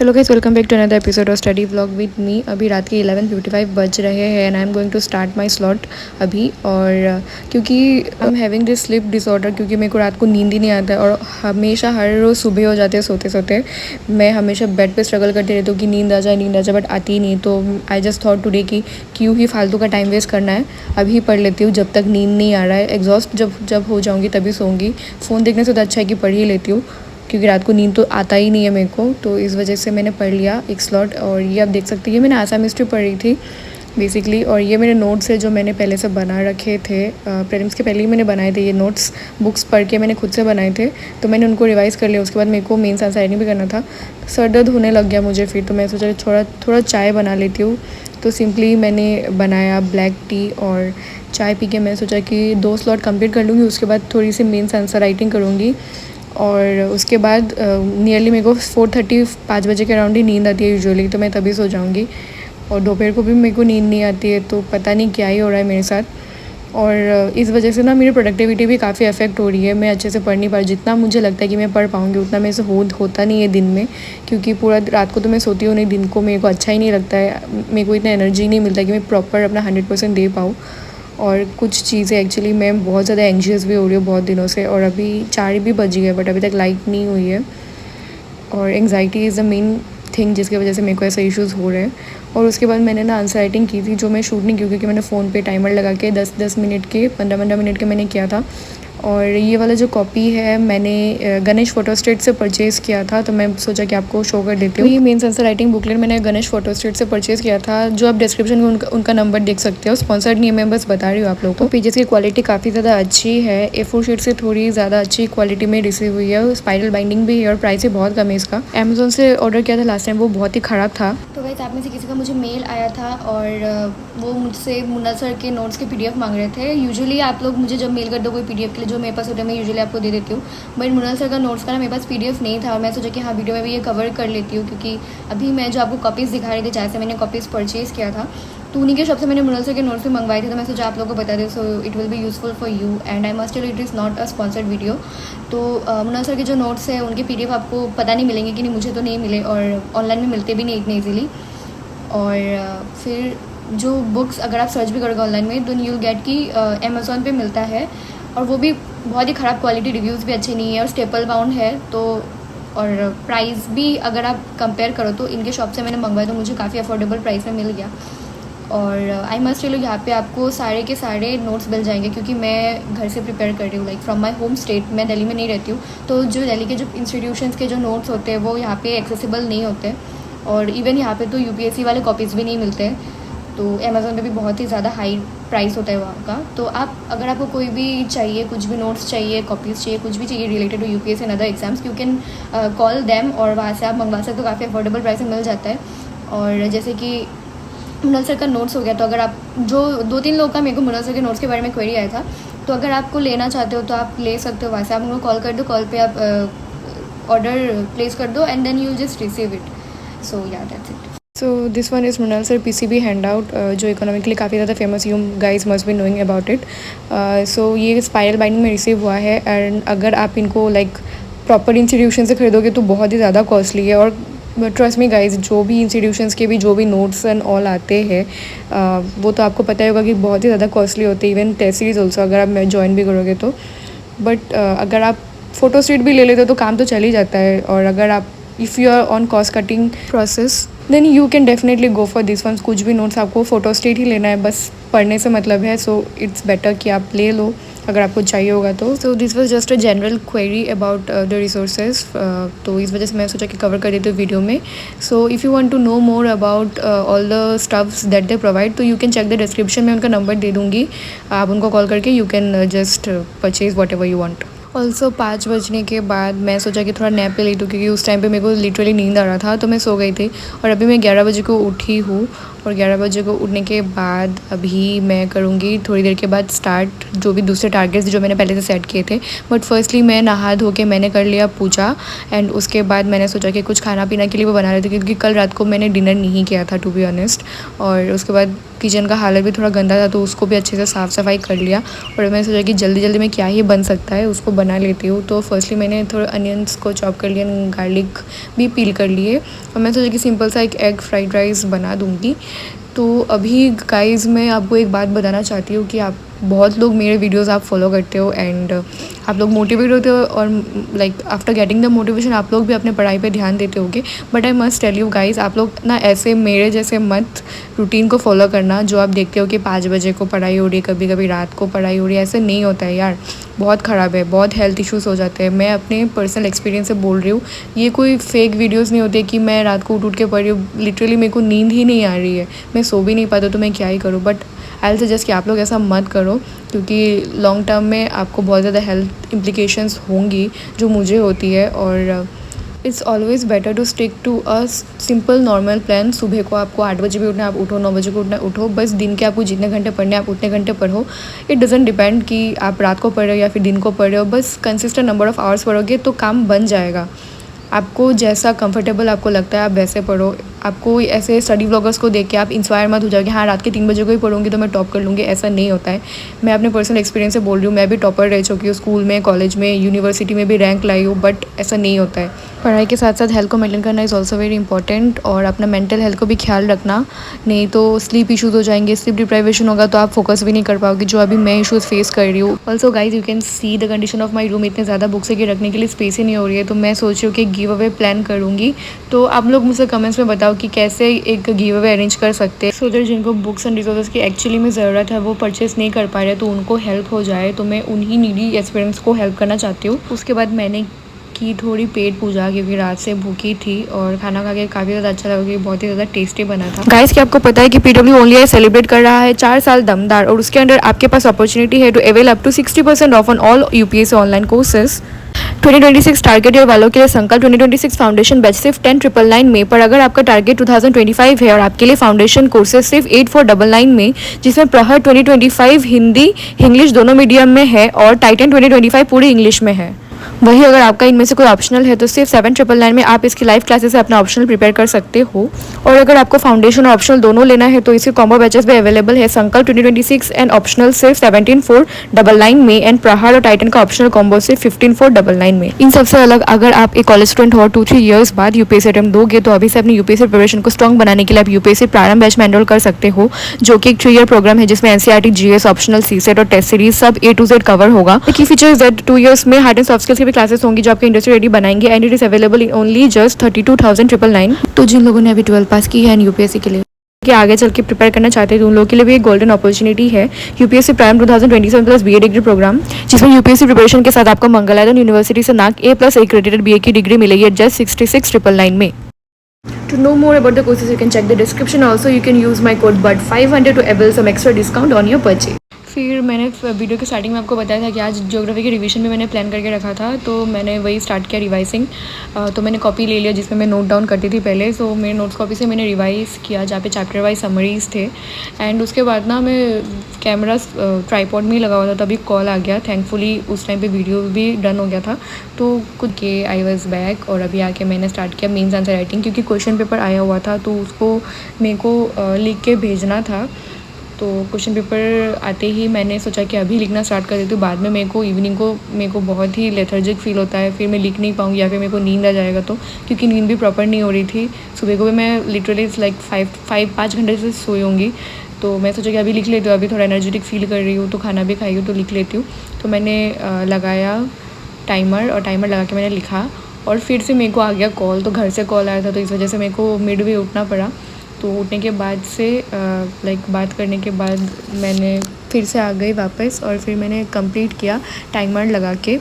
चलो guys, welcome back to another episode of study vlog with me. अभी रात के 11:55 बज रहे हैं and I am going to start my slot अभी। और क्योंकि I am having this sleep disorder, क्योंकि मेरे को रात को नींद ही नहीं आता है और हमेशा हर रोज़ सुबह हो जाते हैं सोते सोते। मैं हमेशा बेड पे स्ट्रगल करती रहती हूँ कि नींद आ जाए बट आती ही नहीं। तो आई जस्ट थॉट टुडे कि क्यों ही फालतू का टाइम वेस्ट करना है, अभी पढ़ लेती हूँ जब तक नींद नहीं आ रहा है। एग्जॉस्ट जब हो जाऊँगी तभी सोऊंगी। फ़ोन देखने से तो अच्छा है कि पढ़ ही लेती हूँ, क्योंकि रात को नींद तो आता ही नहीं है मेरे को। तो इस वजह से मैंने पढ़ लिया एक स्लॉट। और ये आप देख सकते हैं, ये मैंने आसाम हिस्ट्री पढ़ी थी बेसिकली। और ये मेरे नोट्स है जो मैंने पहले से बना रखे थे, प्रीलिम्स के पहले ही मैंने बनाए थे। ये नोट्स बुक्स पढ़ के मैंने खुद से बनाए थे, तो मैंने उनको रिवाइज़ कर लिया। उसके बाद मेरे को मेंस आंसर राइटिंग भी करना था। सर दर्द होने लग गया मुझे फिर, तो मैं सोचा थोड़ा चाय बना लेती हूँ। तो सिंपली मैंने बनाया ब्लैक टी और चाय पी के मैं सोचा कि 2 स्लॉट कंप्लीट कर लूँगी। उसके बाद थोड़ी सी मेंस आंसर राइटिंग करूँगी और उसके बाद नियरली मेरे को 4:30 5 बजे के अराउंड ही नींद आती है यूजुअली, तो मैं तभी सो जाऊँगी। और दोपहर को भी मेरे को नींद नहीं आती है, तो पता नहीं क्या ही हो रहा है मेरे साथ। और इस वजह से ना मेरी प्रोडक्टिविटी भी काफ़ी अफेक्ट हो रही है। मैं अच्छे से पढ़ नहीं पा रही। जितना मुझे लगता है कि मैं पढ़ पाऊँगी उतना मेरे से होता नहीं है दिन में, क्योंकि पूरा रात को तो मैं सोती हूँ नहीं, दिन को मेरे को अच्छा ही नहीं लगता है। मेरे को इतना एनर्जी नहीं मिलता कि मैं प्रॉपर अपना 100% दे पाऊँ। और कुछ चीज़ें एक्चुअली मैं बहुत ज़्यादा एंग्शियस भी हो रही हूँ बहुत दिनों से। और अभी 4 भी बज गए बट अभी तक लाइट नहीं हुई है। और anxiety is the main thing जिसकी वजह से मेरे को ऐसे इश्यूज़ हो रहे हैं। और उसके बाद मैंने ना आंसर राइटिंग की थी, जो मैं शूट नहीं की क्योंकि मैंने फ़ोन पे टाइमर लगा के 10-10 मिनट के 15-15 मिनट के मैंने किया था। और ये वाला जो कॉपी है मैंने गणेश फ़ोटो स्टेट से परचेज़ किया था, तो मैं सोचा कि आपको शो कर देती हूँ। ये मेंस आंसर राइटिंग बुकलेट मैंने गणेश फ़ोटो स्टेट से परचेज़ किया था, जो आप डिस्क्रिप्शन में उनका नंबर देख सकते हो। स्पॉन्सर्ड नहीं है, मैं बस बता रही हूँ आप लोगों को। पेजेस की क्वालिटी काफ़ी ज़्यादा अच्छी है, A4 शीट से थोड़ी ज़्यादा अच्छी क्वालिटी में रिसीव हुई है। स्पाइरल बाइंडिंग भी है और प्राइस भी बहुत कम है इसका। अमेज़ोन से ऑर्डर किया था लास्ट टाइम, वो बहुत ही ख़राब था। तो गाइस, आप में से किसी का मुझे मेल आया था और वो मुझसे मुन्ना सर के नोट्स के PDF मांग रहे थे। यूजुअली आप लोग मुझे जब मेल कर दो कोई PDF के लिए जो मेरे पास होता है, मैं यूजुअली आपको दे देती हूँ। बट मुन्ना सर का नोट्स का ना मेरे पास PDF नहीं था और मैं सोचा कि हाँ वीडियो में भी ये कवर कर लेती हूँ, क्योंकि अभी मैं जो आपको कॉपीज़ दिखा रही थी जहाँ से मैंने कॉपीज़ परचेज़ किया था, तो उन्हीं के शॉप से मैंने मुन्ना सर के नोट्स भी मंगवाए थे। तो मैं सोचा आप लोगों को बता दें, so it will be useful for you and I must tell it is not a sponsored video. तो मुन्ना सर के जो नोट्स है उनके PDF आपको पता नहीं मिलेंगे कि नहीं, मुझे तो नहीं मिले और ऑनलाइन में मिलते भी नहीं इतने ईजिली। और फिर जो बुक्स अगर आप सर्च भी करोगे ऑनलाइन में तो यू गेट कि अमेज़ॉन पे मिलता है, और वो भी बहुत ही ख़राब क्वालिटी, रिव्यूज़ भी अच्छे नहीं है और स्टेपल बाउंड है। तो और प्राइस भी अगर आप कंपेयर करो तो इनके शॉप से मैंने मंगवाया तो मुझे काफ़ी अफोर्डेबल प्राइस में मिल गया। और आई मस्ट टेल यू, यहाँ पे आपको सारे के सारे नोट्स मिल जाएंगे, क्योंकि मैं घर से प्रिपेयर कर रही हूँ, like from my home state. मैं दिल्ली में नहीं रहती हूँ, तो जो दिल्ली के जो इंस्टीट्यूशंस के जो नोट्स होते हैं वो यहाँ पे एक्सेसिबल नहीं होते। और इवन यहाँ पे तो UPSC वाले कॉपीज़ भी नहीं मिलते हैं। तो अमेज़ॉन पे भी बहुत ही ज़्यादा हाई प्राइस होता है वहाँ का। तो आप अगर आपको कोई भी चाहिए, कुछ भी नोट्स चाहिए, कॉपीज़ चाहिए, कुछ भी चाहिए related to UPSC and other exams, you can call them और वहाँ से आप मंगवा सकते हो। काफ़ी अफोर्डेबल प्राइस में मिल जाता है। और जैसे कि मुन्ना सर का नोट्स हो गया, तो अगर आप जो 2-3 लोग का मेरे को मुन्ना सर के नोट्स के बारे में क्वेरी आया था, तो अगर आपको लेना चाहते हो तो आप ले सकते हो। वहाँ से आप उनको कॉल कर दो, कॉल पे आप ऑर्डर प्लेस कर दो and then you just receive it. So ya that's it. So this one is Mrinal sir PCB hand out, जो इकोनॉमिकली काफ़ी ज़्यादा famous, you guys must be knowing about it. So ये spiral binding में receive हुआ है and अगर आप इनको लाइक प्रॉपर इंस्टीट्यूशन से खरीदोगे तो बहुत ही ज़्यादा कॉस्टली है। और ट्रस्ट मी गाइज, जो भी इंस्टीट्यूशंस के भी जो भी नोट्स एंड ऑल आते हैं वो तो आपको पता ही होगा कि बहुत ही ज़्यादा कॉस्टली होते हैं। इवन टेस्ट सीरीज ऑल्सो अगर आप ज्वाइन भी करोगे तो। बट अगर आप फ़ोटो स्टेट भी ले लेते हो तो काम तो चल ही जाता है। और अगर आप if you are on cost cutting process then you can definitely go for this ones. कुछ भी नोट्स आपको फ़ोटो स्टेट ही लेना है, बस पढ़ने से मतलब है। सो इट्स बेटर कि आप ले लो अगर आपको चाहिए होगा तो। So this was just a general query about the resources, तो इस वजह से मैं सोचा कि कवर कर देती हूँ वीडियो में। So if you want to know more about all the stuffs that they provide, तो you can check the description में, उनका नंबर दे दूँगी। आप उनको कॉल करके you can just purchase whatever you want. Also 5 बजने के बाद मैं सोचा कि थोड़ा नैप ले लूँ, क्योंकि उस टाइम पे मेरे को लिटरली नींद आ रहा था, तो मैं सो गई थी। और अभी मैं 11 बजे को उठी हूँ और 11 बजे को उठने के बाद अभी मैं करूँगी थोड़ी देर के बाद स्टार्ट जो भी दूसरे टारगेट्स जो मैंने पहले से सेट किए थे। बट फर्स्टली मैं नहा धो के मैंने कर लिया पूजा एंड उसके बाद मैंने सोचा कि कुछ खाना पीना के लिए वो बना रहे थे, क्योंकि कल रात को मैंने डिनर नहीं किया था टू बी ऑनेस्ट। और उसके बाद किचन का हालत भी थोड़ा गंदा था, तो उसको भी अच्छे से साफ़ सफाई कर लिया। और मैंने सोचा कि जल्दी जल्दी में क्या ही बन सकता है, उसको बना लेती हूँ। तो फर्स्टली मैंने थोड़ा अनियंस को चॉप कर लिया, गार्लिक भी पील कर लिए और मैं सोचा कि सिंपल सा एक एग फ्राइड राइस बना दूँगी। तो अभी गाइज़ मैं आपको एक बात बताना चाहती हूँ कि आप बहुत लोग मेरे वीडियोस आप फॉलो करते हो एंड आप लोग मोटिवेट होते हो और like after getting the motivation आप लोग भी अपने पढ़ाई पे ध्यान देते होगे। But I must tell you guys, आप लोग ना ऐसे मेरे जैसे मत रूटीन को फॉलो करना जो आप देखते हो कि 5 बजे को पढ़ाई हो रही है, कभी कभी रात को पढ़ाई हो रही है। ऐसे नहीं होता है यार, बहुत ख़राब है, बहुत हेल्थ इश्यूज़ हो जाते हैं। मैं अपने पर्सनल एक्सपीरियंस से बोल रही हूँ, ये कोई फेक वीडियोज़ नहीं होते कि मैं रात को उठ के पढ़ रही हूँ। लिटरली मेरे को नींद ही नहीं आ रही है, मैं सो भी नहीं पाता, तो मैं क्या ही करूँ। बट आई विल सजेस्ट कि आप लोग ऐसा मत करो, क्योंकि लॉन्ग टर्म में आपको बहुत ज़्यादा हेल्थ इम्प्लिकेशंस होंगी जो मुझे होती है। और it's always better to stick to a simple normal plan. सुबह को आपको 8 बजे भी उठना है, आप उठो, 9 बजे को उठना है, उठो। बस दिन के आपको जितने घंटे पढ़ने आप उतने घंटे पढ़ो। इट डजेंट डिपेंड कि आप रात को पढ़ रहे हो या फिर दिन को पढ़ रहे हो। बस कंसिस्टेंट नंबर ऑफ़ आवर्स पढ़ोगे तो काम बन जाएगा। आपको जैसा कंफर्टेबल आपको लगता है आप वैसे पढ़ो। आपको ऐसे स्टडी व्लॉगर्स को देख के आप इंस्पायर मत हो जाओ कि हाँ रात के 3 बजे को ही पढ़ूंगी तो मैं टॉप कर लूँगी। ऐसा नहीं होता है। मैं अपने पर्सनल एक्सपीरियंस से बोल रही हूँ, मैं भी टॉपर रह चुकी हूँ, स्कूल में, कॉलेज में, यूनिवर्सिटी में भी रैंक लाई हूँ। बट ऐसा नहीं होता है। पढ़ाई के साथ साथ हेल्थ को मेंटेन करना इज़ ऑल्सो वेरी इंपॉर्टेंट, और अपना मेंटल हेल्थ को भी ख्याल रखना, नहीं तो स्लीप इशूज़ हो जाएंगे। स्लीप डिप्राइवेशन होगा तो आप फोकस भी नहीं कर पाओगे, जो अभी मैं इशूज़ फेस कर रही हूँ। Also guys you can see the condition of my room, इतने ज़्यादा बुक्स के रखने के लिए स्पेस ही नहीं हो रही है। तो मैं सोच रही हूँ कि गिव अवे प्लान करूँगी। तो आप लोग मुझसे कमेंट्स में बताओ कि कैसे एक गिव अवे अरेंज कर सकते हैं, सो दैट जिनको बुक्स एंड रिसोर्सेज की एक्चुअली में ज़रूरत है वो परचेस नहीं कर पा रहे तो उनको हेल्प हो जाए। तो मैं उन्हीं नीडी एस्पिरेंट्स को हेल्प करना चाहती हूँ। उसके बाद मैंने की थोड़ी पेट पूजा, क्योंकि रात से भूखी थी और खाना खा के काफ़ी ज़्यादा अच्छा लगा, क्योंकि बहुत ही ज़्यादा टेस्टी बना था। गाइस, क्या आपको पता है कि पीडब्ल्यू ओनली सेलिब्रेट कर रहा है 4 साल दमदार, और उसके अंदर आपके पास अपॉर्चुनिटी है to avail up to 60% off on all UPSC online courses. 2026 target year वालों के लिए संकल्प 2026 फाउंडेशन बैच सिर्फ 10,999 में। पर अगर आपका टारगेट 2025 है और आपके लिए फाउंडेशन कोर्सेज सिर्फ 8,499 में, जिसमें प्रहर 2025 हिंदी इंग्लिश दोनों मीडियम में है और टाइटन 2025 पूरी इंग्लिश में है। वही अगर आपका इनमें से कोई ऑप्शनल है तो सिर्फ 7,999 में आप इसकी लाइव क्लासेस से अपना ऑप्शनल प्रिपेयर कर सकते हो। और अगर आपको फाउंडेशन और ऑप्शनल दोनों लेना है तो इसके कॉम्बो बैचेस भी अवेलेबल है। संकल्प 2026 एंड ऑप्शनल सिर्फ 17,499 में, एंड प्रहार और टाइटन का ऑप्शनल कॉम्बो सिर्फ 15,499 में। इन सबसे अलग अगर आप एक कॉलेज स्टूडेंट हो और 2-3 ईयर्स बाद यूपीएससी अटेम्प्ट दोगे तो अभी से अपनी यूपीएससी प्रिपरेशन को स्ट्रॉन्ग बनाने के लिए आप यूपीएससी प्रारंभ बैच में एनरोल कर सकते हो, जो कि एक 3 ईयर प्रोग्राम है जिसमें एनसीईआरटी, जीएस, ऑप्शनल, सीसेट और टेस्ट सीरीज सब A to Z कवर होगा। की फीचर्स दैट 2 ईयर्स में हार्ड एंड सॉफ्ट स्किल्स की भी क्लासेस होंगी जो आपके इंडस्ट्री रेडी बनाएंगे, and it is available in only just 32,999। तो जिन लोगों ने अभी 12 पास की है यूपीएससी के लिए कि आगे चल के प्रिपेयर करना चाहते हैं तो उन लोगों के लिए भी एक गोल्डन अपॉर्चुनिटी है। UPSC prime 2027 plus BA degree program, जिसमें यूपीएससी प्रिपरेशन के साथ आपको मंगलायतन यूनिवर्सिटी से नाक A+ एक्रेडिटेड बीए की डिग्री मिलेगी एट जस्ट 66,999 में। To know more about the courses, you can check the description. Also, you can use my code BUD500 to avail some extra discount on your purchase. फिर मैंने video के starting में आपको बताया था कि आज ज्योग्राफी के रिवीजन में मैंने प्लान करके रखा था, तो मैंने वही स्टार्ट किया रिवाइजिंग। तो मैंने कॉपी ले लिया जिसमें मैं नोट डाउन करती थी पहले। सो मेरे नोट्स कॉपी से मैंने रिवाइज़ किया जहाँ पे चैप्टर वाइज समरीज थे। एंड उसके बाद ना मैं कैमरा ट्राईपॉड में ही लगा हुआ था, तभी कॉल आ गया। थैंकफुली उस टाइम पे वीडियो भी डन हो गया था। तो खुद के आई वॉज बैक, और अभी आके मैंने स्टार्ट किया मेंस आंसर राइटिंग, क्योंकि क्वेश्चन पेपर आया हुआ था तो उसको मेरे को लिख के भेजना था। तो क्वेश्चन पेपर आते ही मैंने सोचा कि अभी लिखना स्टार्ट कर देती हूँ, बाद में मेरे को इवनिंग को मेरे को बहुत ही लेथर्जिक फील होता है, फिर मैं लिख नहीं पाऊँगी या फिर मेरे को नींद आ जाएगा। तो क्योंकि नींद भी प्रॉपर नहीं हो रही थी, सुबह को भी मैं लिटरली लाइक 5 घंटे से सोई होंगी। तो मैं सोचा कि अभी लिख लेती हूँ, अभी थोड़ा एनर्जेटिक फील कर रही हूँ तो खाना भी खाई हूँ तो लिख लेती हूँ। तो मैंने लगाया टाइमर, और टाइमर लगा के मैंने लिखा, और फिर से मेरे को आ गया कॉल। तो घर से कॉल आया था तो इस वजह से मेरे को मिड वे उठना पड़ा। तो उठने के बाद से बात करने के बाद मैंने फिर से आ गई वापस, और फिर मैंने कंप्लीट किया टाइमर लगा के।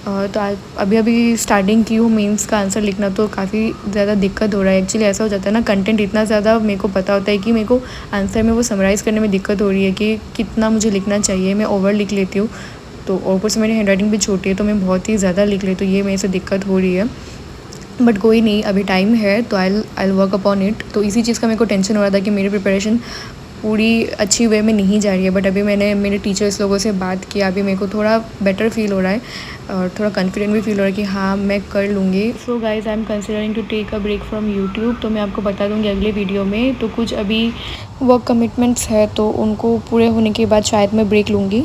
तो अभी स्टार्टिंग की हूँ मेंस का आंसर लिखना, तो काफ़ी ज़्यादा दिक्कत हो रहा है। एक्चुअली ऐसा हो जाता है ना, कंटेंट इतना ज़्यादा मेरे को पता होता है कि मेरे को आंसर में वो समराइज़ करने में दिक्कत हो रही है कि कितना मुझे लिखना चाहिए। मैं ओवर लिख लेती हूँ, तो ऊपर से मेरी हैंडराइटिंग भी छोटी है तो मैं बहुत ही ज़्यादा लिख लेती हूँ। ये मेरे से दिक्कत हो रही है, बट कोई नहीं, अभी टाइम है तो आई वर्क अपॉन इट। तो इसी चीज़ का मेरे को टेंशन हो रहा था कि मेरी प्रिपरेशन पूरी अच्छी वे में नहीं जा रही है। बट अभी मैंने मेरे टीचर्स लोगों से बात किया, अभी मेरे को थोड़ा बेटर फील हो रहा है और थोड़ा कॉन्फिडेंट भी फील हो रहा है कि हाँ मैं कर लूँगी। So guys, I am considering to take a break from YouTube. तो मैं आपको बता दूँगी अगले वीडियो में। तो कुछ अभी वर्क कमिटमेंट्स है तो उनको पूरे होने के बाद शायद मैं ब्रेक लूँगी।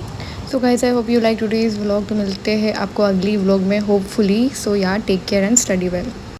So guys I hope you like today's vlog. तो मिलते हैं आपको अगली व्लॉग में hopefully. So yeah take care and study well.